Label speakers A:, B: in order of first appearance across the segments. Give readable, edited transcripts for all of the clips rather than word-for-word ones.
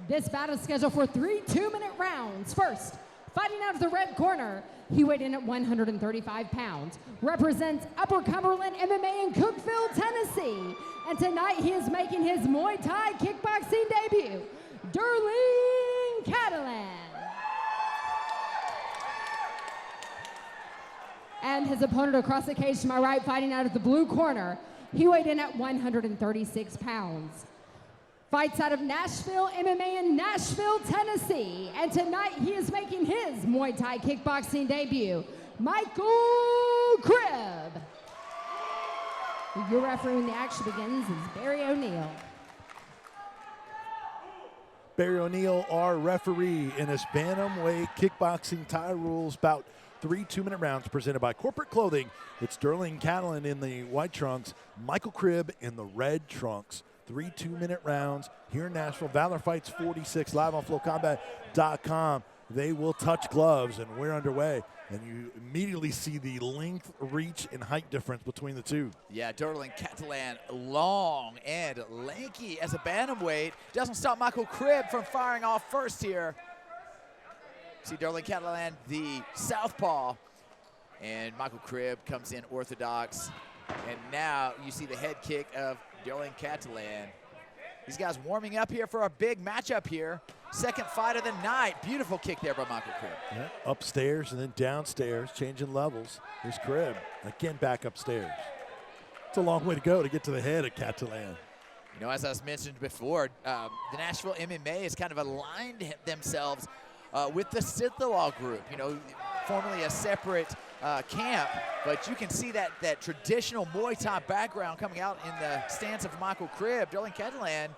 A: This bout is scheduled for 3 2-minute rounds. First, fighting out of the red corner, he weighed in at 135 pounds, represents Upper Cumberland MMA in Cookeville, Tennessee. And tonight he is making his Muay Thai kickboxing debut, Derling Catalan. And his opponent across the cage to my right, fighting out of the blue corner, he weighed in at 136 pounds. Fights out of Nashville MMA in Nashville, Tennessee. And tonight he is making his Muay Thai kickboxing debut, Michael Cribb. Your referee when the action begins is Barry O'Neill.
B: Barry O'Neill, our referee in this bantamweight kickboxing Thai rules bout. 3 2-minute rounds presented by Corporate Clothing. It's Derling Catalan in the white trunks, Michael Cribb in the red trunks. 3 2-minute rounds here in Nashville. Valor Fights 46 live on flowcombat.com. They will touch gloves, and we're underway. And you immediately see the length, reach, and height difference between the two.
C: Yeah, Derling Catalan, long and lanky as a bantamweight. Doesn't stop Michael Cribb from firing off first here. See Derling Catalan, the southpaw, and Michael Cribb comes in orthodox. And now you see the head kick of Derling Catalan. These guys warming up here for a big matchup here. Second fight of the night. Beautiful kick there by Michael Cribb.
B: Yeah, upstairs and then downstairs, changing levels. Here's Cribb, again back upstairs. It's a long way to go to get to the head of Catalan.
C: You know, as I was mentioned before, the Nashville MMA has kind of aligned themselves with the Sithalal group, you know, formerly a separate camp, but you can see that traditional Muay Thai background coming out in the stance of Michael Cribb. Derling Catalan,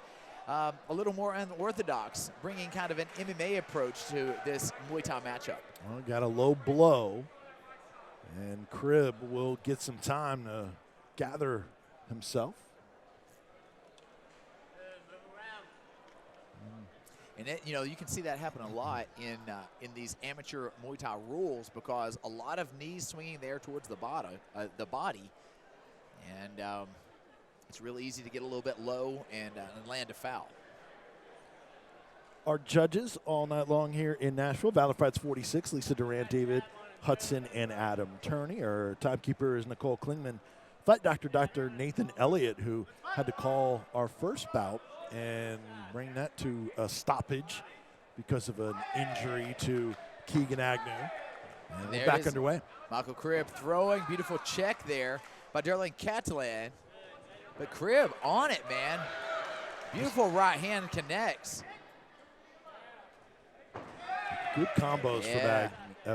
C: a little more unorthodox, bringing kind of an MMA approach to this Muay Thai matchup.
B: Well, got a low blow, and Cribb will get some time to gather himself.
C: And it, you know, you can see that happen a lot in these amateur Muay Thai rules, because a lot of knees swinging there towards the body, and it's really easy to get a little bit low and land a foul.
B: Our judges all night long here in Nashville, Valor Fights 46, Lisa Duran, David Hudson, and Adam Turney. Our timekeeper is Nicole Klingman. Fight doctor, Dr. Nathan Elliott, who had to call our first bout and bring that to a stoppage because of an injury to Keegan Agnew. And we're back underway.
C: Michael Cribb throwing, beautiful check there by Derling Catalan. But Cribb on it, man. Beautiful right hand connects.
B: Good combos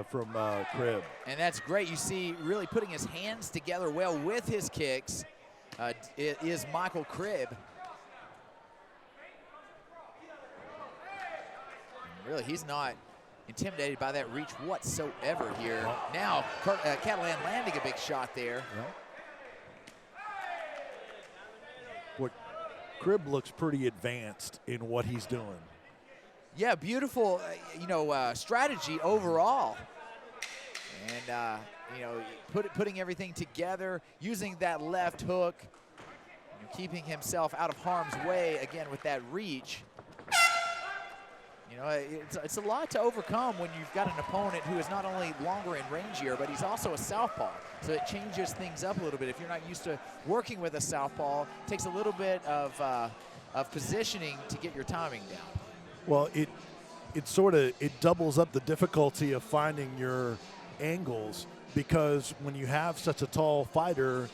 B: from Cribb.
C: And that's great. You see really putting his hands together well with his kicks is Michael Cribb. Really, he's not intimidated by that reach whatsoever here. Now, Catalan landing a big shot there.
B: What Cribb looks pretty advanced in what he's doing.
C: Yeah, beautiful, strategy overall. And, putting everything together, using that left hook, keeping himself out of harm's way, again, with that reach. You know, it's a lot to overcome when you've got an opponent who is not only longer and rangier, but he's also a southpaw. So it changes things up a little bit. If you're not used to working with a southpaw, it takes a little bit of positioning to get your timing down.
B: Well, it doubles up the difficulty of finding your angles, because when you have such a tall fighter,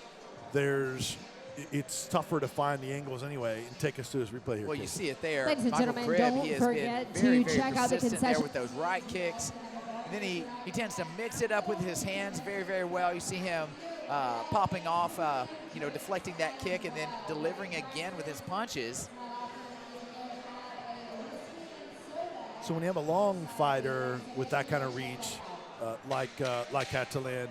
B: it's tougher to find the angles anyway. And take us to his replay here.
C: Well, you see it there.
A: Ladies and
C: Michael
A: gentlemen,
C: Cribb,
A: don't forget to check out the
C: there
A: concession.
C: with those right kicks. And then he tends to mix it up with his hands very, very well. You see him popping off, deflecting that kick and then delivering again with his punches.
B: So when you have a long fighter with that kind of reach, like Catalan,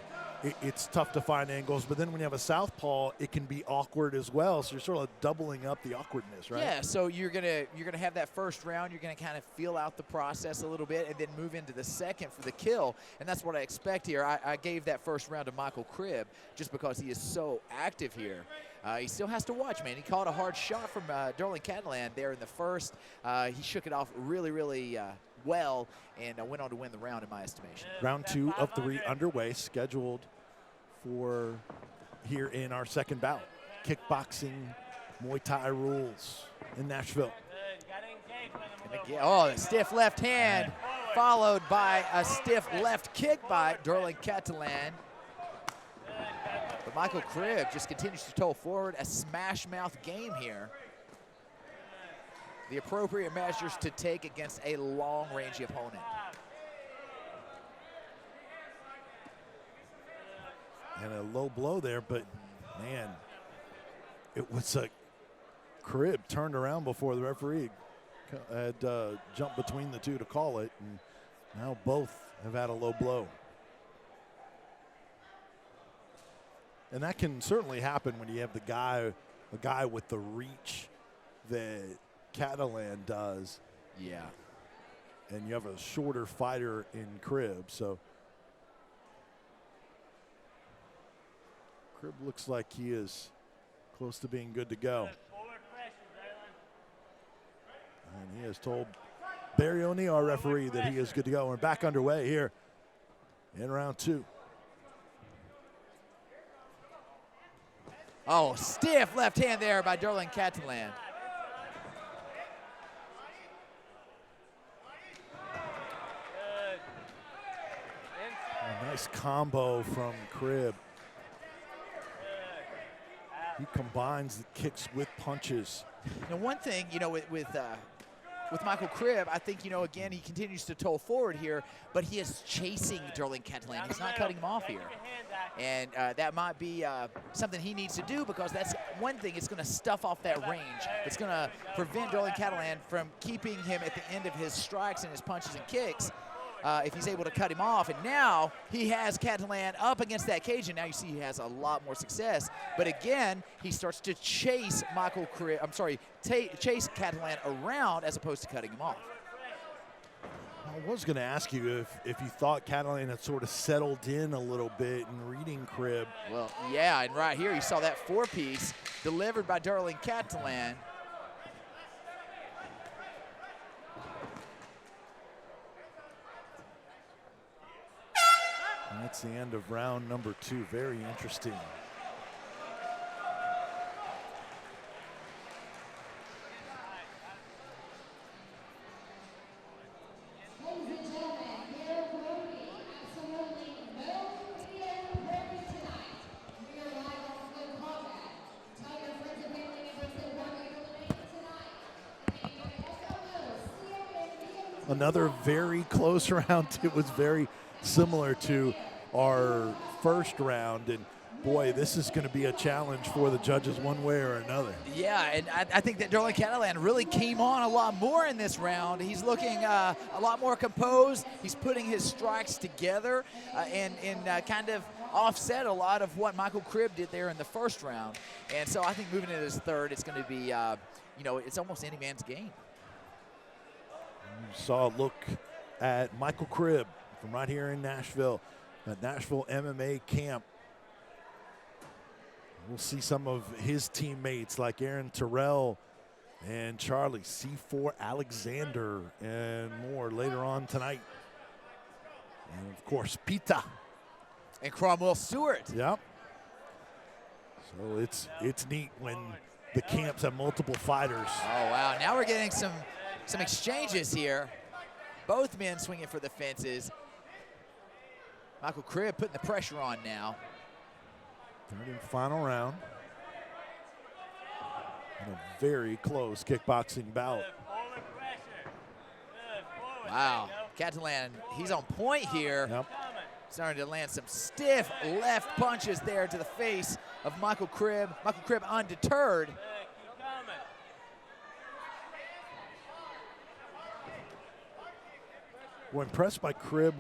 B: it's tough to find angles. But then when you have a southpaw, it can be awkward as well. So you're sort of doubling up the awkwardness, right?
C: Yeah, so you're gonna have that first round. You're gonna kind of feel out the process a little bit, and then move into the second for the kill. And that's what I expect here. I gave that first round to Michael Cribb just because he is so active here. He still has to watch, man. He caught a hard shot from Derling Catalan there in the first. He shook it off really, really well, and went on to win the round in my estimation.
B: Round 2 of 3 underway, scheduled for here in our second bout. Kickboxing, Muay Thai rules in Nashville.
C: And again, oh, a stiff left hand followed by a stiff left kick by Derling Catalan. But Michael Cribb just continues to toe forward, a smash mouth game here. The appropriate measures to take against a long-range opponent.
B: And a low blow there, but man, it was a Cribb turned around before the referee had jumped between the two to call it, and now both have had a low blow. And that can certainly happen when you have a guy with the reach that Catalan does.
C: Yeah.
B: And you have a shorter fighter in Cribb, so Cribb looks like he is close to being good to go. And he has told Barry O'Neill, our referee, that he is good to go. We're back underway here in round 2.
C: Oh, stiff left hand there by Derling Catalan.
B: A nice combo from Cribb. He combines the kicks with punches.
C: Now, one thing, with Michael Cribb, I think, again, he continues to toe forward here, but he is chasing Derling Catalan. He's not cutting him off here. And that might be something he needs to do, because that's one thing. It's going to stuff off that range. It's going to prevent Derling Catalan from keeping him at the end of his strikes and his punches and kicks if he's able to cut him off. And now he has Catalan up against that cage, and now you see he has a lot more success. But again, he starts to chase chase Catalan around as opposed to cutting him off.
B: I was going to ask you if you thought Catalan had sort of settled in a little bit in reading Cribb.
C: Well, yeah, and right here you saw that 4-piece delivered by Derling Catalan.
B: And that's the end of round number 2. Very interesting. Another very close round. It was very similar to our first round, and boy, this is going to be a challenge for the judges one way or another.
C: Yeah, and I think that Derling Catalan really came on a lot more in this round. He's looking a lot more composed. He's putting his strikes together and kind of offset a lot of what Michael Cribb did there in the first round. And so I think moving into this third, it's going to be, it's almost any man's game.
B: You saw a look at Michael Cribb from right here in Nashville, at Nashville MMA camp. We'll see some of his teammates like Aaron Terrell and Charlie, C4 Alexander, and more later on tonight. And of course, Pita.
C: And Cromwell Stewart.
B: Yep. So it's neat when the camps have multiple fighters.
C: Oh, wow. Now we're getting some exchanges here. Both men swinging for the fences. Michael Cribb putting the pressure on now.
B: Third and final round. And a very close kickboxing bout.
C: Wow. Catalan, he's on point here.
B: Yep.
C: Starting to land some stiff left punches there to the face of Michael Cribb. Michael Cribb undeterred.
B: we're impressed by Cribb.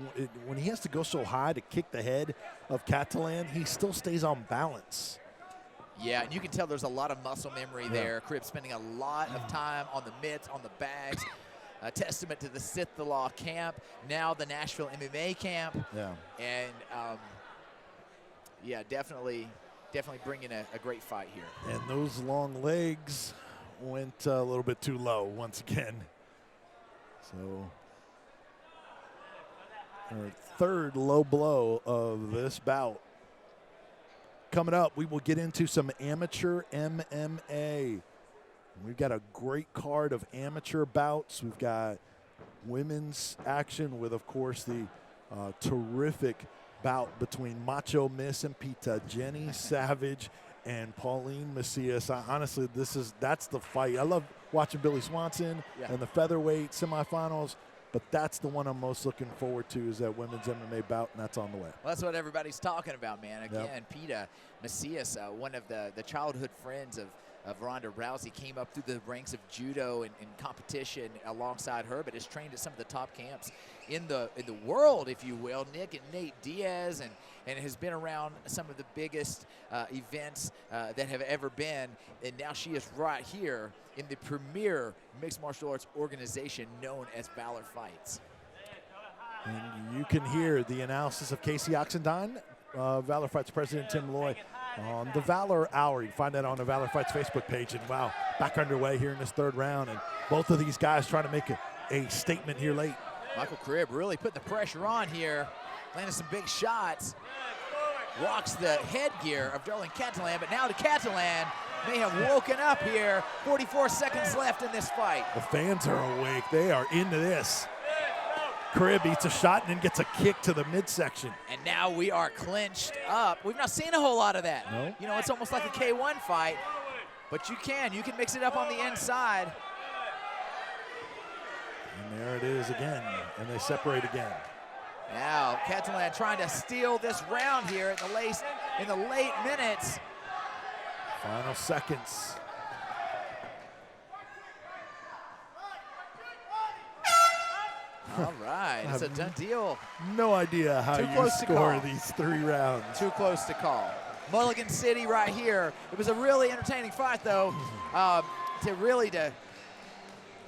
B: When he has to go so high to kick the head of Catalan, he still stays on balance.
C: Yeah, and you can tell there's a lot of muscle memory there. Cribb spending a lot of time on the mitts, on the bags. A testament to the Sith the Law camp, now the Nashville MMA camp.
B: Yeah.
C: And yeah, definitely bringing a great fight here.
B: And those long legs went a little bit too low once again. So our third low blow of this bout. Coming up, we will get into some amateur MMA. We've got a great card of amateur bouts. We've got women's action with, of course, the terrific bout between Macho Miss and Pita, Jenny Savage and Pauline Macias. Honestly, that's the fight. I love watching Billy Swanson and the featherweight semifinals, but that's the one I'm most looking forward to, is that women's MMA bout, and that's on the way.
C: Well, that's what everybody's talking about, man. Again, Pita Macias, one of the childhood friends of Ronda Rousey, came up through the ranks of judo and competition alongside her, but has trained at some of the top camps in the world, if you will. Nick and Nate Diaz, and has been around some of the biggest events that have ever been. And now she is right here in the premier mixed martial arts organization known as Valor Fights.
B: And you can hear the analysis of Casey Oxendine, Valor Fights President Tim Loy, on the Valor Hour. You can find that on the Valor Fights Facebook page. And wow, back underway here in this third round. And both of these guys trying to make a statement here late.
C: Michael Cribb really putting the pressure on here, landing some big shots. Rocks the headgear of Derling Catalan, but now the Catalan may have woken up here. 44 seconds left in this fight.
B: The fans are awake. They are into this. Cribb eats a shot and then gets a kick to the midsection.
C: And now we are clinched up. We've not seen a whole lot of that.
B: No.
C: You know, it's almost like a K1 fight, but you can mix it up on the inside.
B: And there it is again, and they separate again.
C: Now Catalan trying to steal this round here in the late minutes.
B: Final seconds.
C: All right, it's a done deal.
B: No idea how you score these 3 rounds.
C: Too close to call. Mulligan City right here. It was a really entertaining fight, though, to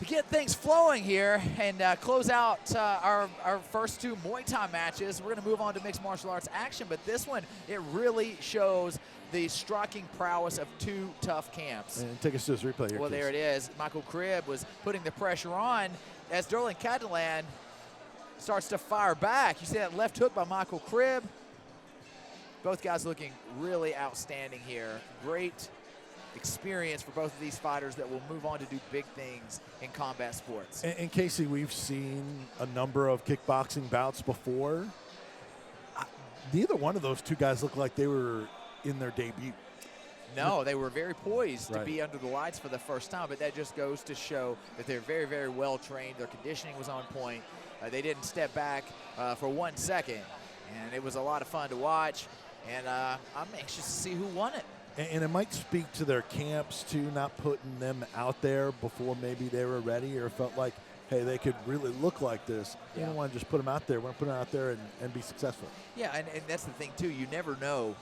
C: get things flowing here and close out our first 2 Muay Thai matches. We're going to move on to mixed martial arts action, but this one, it really shows the striking prowess of 2 tough camps.
B: And take us to this replay here.
C: Well, there it is. Michael Cribb was putting the pressure on as Derling Catalan starts to fire back. You see that left hook by Michael Cribb. Both guys looking really outstanding here. Great experience for both of these fighters that will move on to do big things in combat sports.
B: And Casey, we've seen a number of kickboxing bouts before. Neither one of those 2 guys looked like they were in their debut.
C: No, they were very poised to be under the lights for the first time, but that just goes to show that they're very, very well trained. Their conditioning was on point. They didn't step back for 1 second, and it was a lot of fun to watch. And I'm anxious to see who won it.
B: And it might speak to their camps, too, not putting them out there before maybe they were ready or felt like, hey, they could really look like this. You don't want to just put them out there. We want to put them out there and be successful.
C: Yeah, and that's the thing, too. You never know.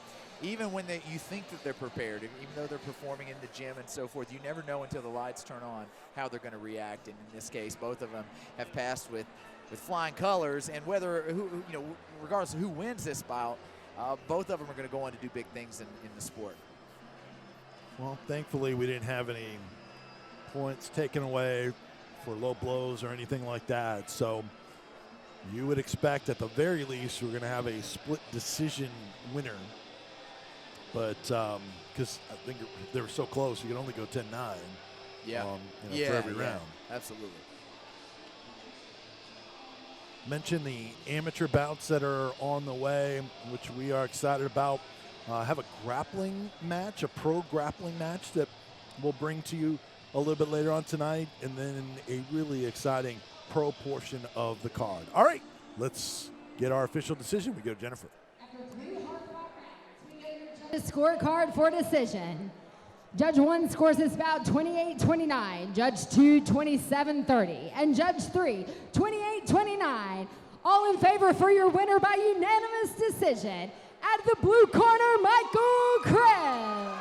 C: Even when you think that they're prepared, even though they're performing in the gym and so forth, you never know until the lights turn on how they're going to react. And in this case, both of them have passed with flying colors. And regardless of who wins this bout, both of them are going to go on to do big things in the sport.
B: Well, thankfully, we didn't have any points taken away for low blows or anything like that. So you would expect, at the very least, we're going to have a split decision winner. But because I think they were so close, you could only go 10-9 for every round.
C: Absolutely.
B: Mention the amateur bouts that are on the way, which we are excited about. Have a grappling match, a pro grappling match that we'll bring to you a little bit later on tonight, and then a really exciting pro portion of the card. All right, let's get our official decision. We go to Jennifer.
A: The scorecard for decision. Judge 1 scores this bout 28-29, Judge 2 27-30, and Judge 3 28-29. All in favor for your winner by unanimous decision. At the blue corner, Michael Cribb.